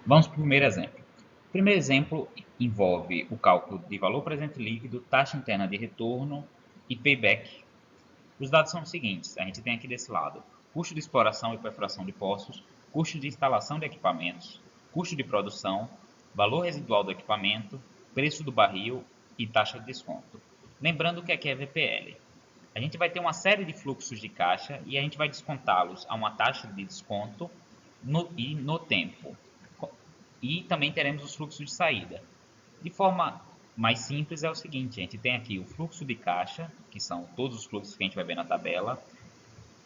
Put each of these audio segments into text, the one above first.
Vamos para o primeiro exemplo. O primeiro exemplo envolve o cálculo de valor presente líquido, taxa interna de retorno e payback. Os dados são os seguintes: a gente tem aqui desse lado custo de exploração e perfuração de poços, custo de instalação de equipamentos, custo de produção, valor residual do equipamento, preço do barril e taxa de desconto. Lembrando que aqui é VPL. A gente vai ter uma série de fluxos de caixa e a gente vai descontá-los a uma taxa de desconto no tempo. E também teremos os fluxos de saída. De forma mais simples é o seguinte: a gente tem aqui o fluxo de caixa, que são todos os fluxos que a gente vai ver na tabela.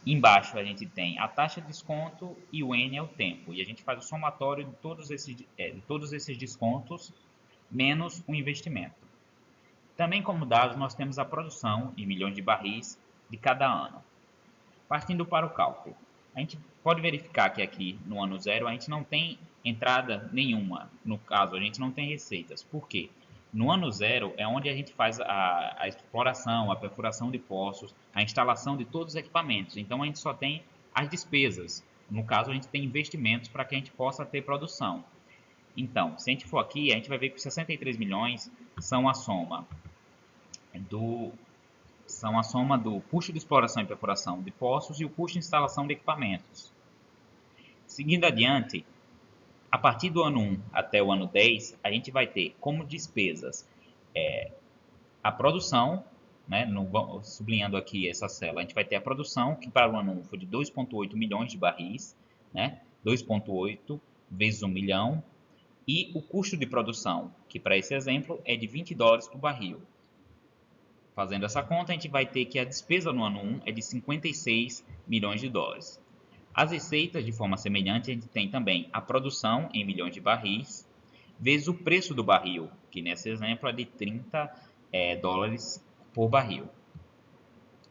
Embaixo a gente tem a taxa de desconto e o N é o tempo. E a gente faz o somatório de todos esses descontos menos o investimento. Também como dados nós temos a produção em milhões de barris de cada ano. Partindo para o cálculo, a gente pode verificar que aqui no ano zero a gente não tem entrada nenhuma. No caso, a gente não tem receitas. Por quê? No ano zero é onde a gente faz a exploração, a perfuração de poços, a instalação de todos os equipamentos. Então a gente só tem as despesas. No caso, a gente tem investimentos para que a gente possa ter produção. Então, se a gente for aqui, a gente vai ver que os 63 milhões são a soma do custo de exploração e perfuração de poços e o custo de instalação de equipamentos. Seguindo adiante, a partir do ano 1 até o ano 10, a gente vai ter como despesas a produção, né, sublinhando aqui essa célula, a gente vai ter a produção, que para o ano 1 foi de 2,8 milhões de barris, né, 2,8 vezes 1 milhão, e o custo de produção, que para esse exemplo é de $20 por barril. Fazendo essa conta, a gente vai ter que a despesa no ano 1 é de 56 milhões de dólares. As receitas, de forma semelhante, a gente tem também a produção em milhões de barris, vezes o preço do barril, que nesse exemplo é de 30 dólares por barril.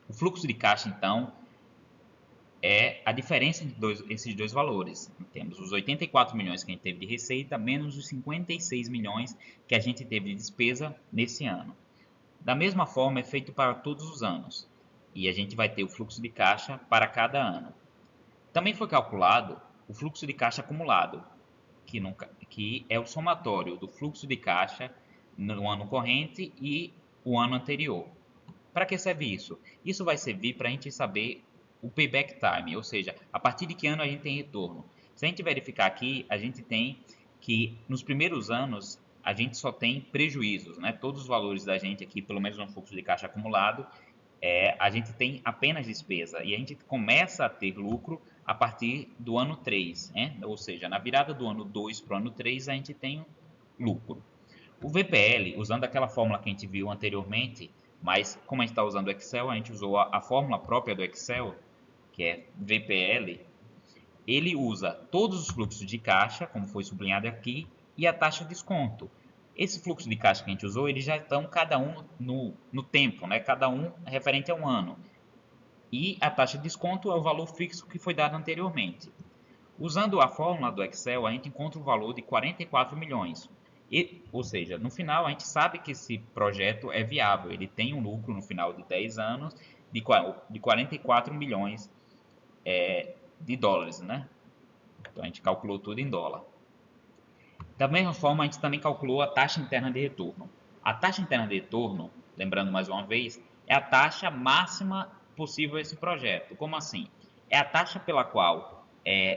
O fluxo de caixa, então, é a diferença entre esses dois valores. Temos os 84 milhões que a gente teve de receita, menos os 56 milhões que a gente teve de despesa nesse ano. Da mesma forma, é feito para todos os anos, e a gente vai ter o fluxo de caixa para cada ano. Também foi calculado o fluxo de caixa acumulado, que é o somatório do fluxo de caixa no ano corrente e o ano anterior. Para que serve isso? Isso vai servir para a gente saber o payback time, ou seja, a partir de que ano a gente tem retorno. Se a gente verificar aqui, a gente tem que nos primeiros anos a gente só tem prejuízos, né? Todos os valores da gente aqui, pelo menos no fluxo de caixa acumulado, a gente tem apenas despesa e a gente começa a ter lucro a partir do ano 3, né? Ou seja, na virada do ano 2 para o ano 3 a gente tem lucro. O VPL, usando aquela fórmula que a gente viu anteriormente, mas como a gente está usando o Excel, a gente usou a fórmula própria do Excel, que é VPL, ele usa todos os fluxos de caixa, como foi sublinhado aqui, e a taxa de desconto. Esse fluxo de caixa que a gente usou, eles já estão cada um no tempo, né? Cada um referente a um ano. E a taxa de desconto é o valor fixo que foi dado anteriormente. Usando a fórmula do Excel, a gente encontra o valor de 44 milhões. Ou seja, no final a gente sabe que esse projeto é viável, ele tem um lucro no final de 10 anos de 44 milhões de dólares, né? Então a gente calculou tudo em dólar. Da mesma forma, a gente também calculou a taxa interna de retorno. A taxa interna de retorno, lembrando mais uma vez, é a taxa máxima possível a esse projeto. Como assim? É a taxa pela qual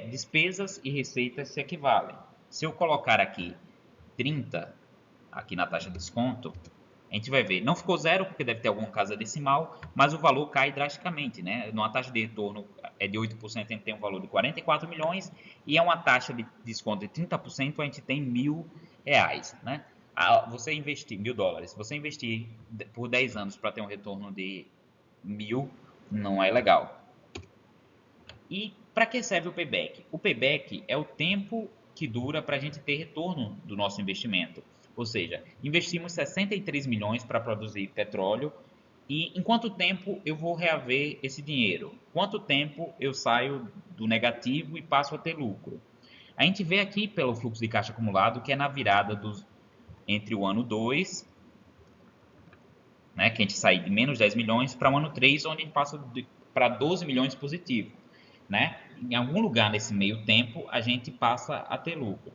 despesas e receitas se equivalem. Se eu colocar aqui 30, aqui na taxa de desconto, a gente vai ver, não ficou zero porque deve ter alguma casa decimal, mas o valor cai drasticamente, né? Numa taxa de retorno de 8%, a gente tem um valor de 44 milhões e é uma taxa de desconto de 30%, a gente tem R$ 1.000, né? Você investir $1.000, você investir por 10 anos para ter um retorno de 1.000, não é legal. E para que serve o payback? O payback é o tempo que dura para a gente ter retorno do nosso investimento. Ou seja, investimos 63 milhões para produzir petróleo e em quanto tempo eu vou reaver esse dinheiro? Quanto tempo eu saio do negativo e passo a ter lucro? A gente vê aqui pelo fluxo de caixa acumulado que é na virada entre o ano 2, né, que a gente sai de menos 10 milhões, para o ano 3, onde a gente passa para 12 milhões positivo. Né? Em algum lugar nesse meio tempo, a gente passa a ter lucro.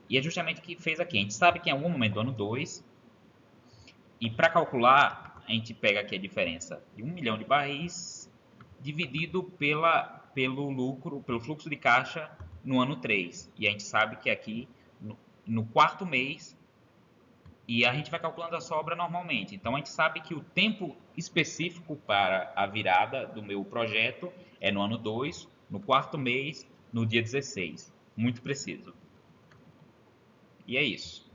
E é justamente o que fez aqui. A gente sabe que em algum momento do ano 2, e para calcular, a gente pega aqui a diferença de 1 milhão de barris dividido pelo lucro, pelo fluxo de caixa no ano 3. E a gente sabe que aqui no quarto mês, e a gente vai calculando a sobra normalmente. Então a gente sabe que o tempo específico para a virada do meu projeto é no ano 2, no quarto mês, no dia 16. Muito preciso. E é isso.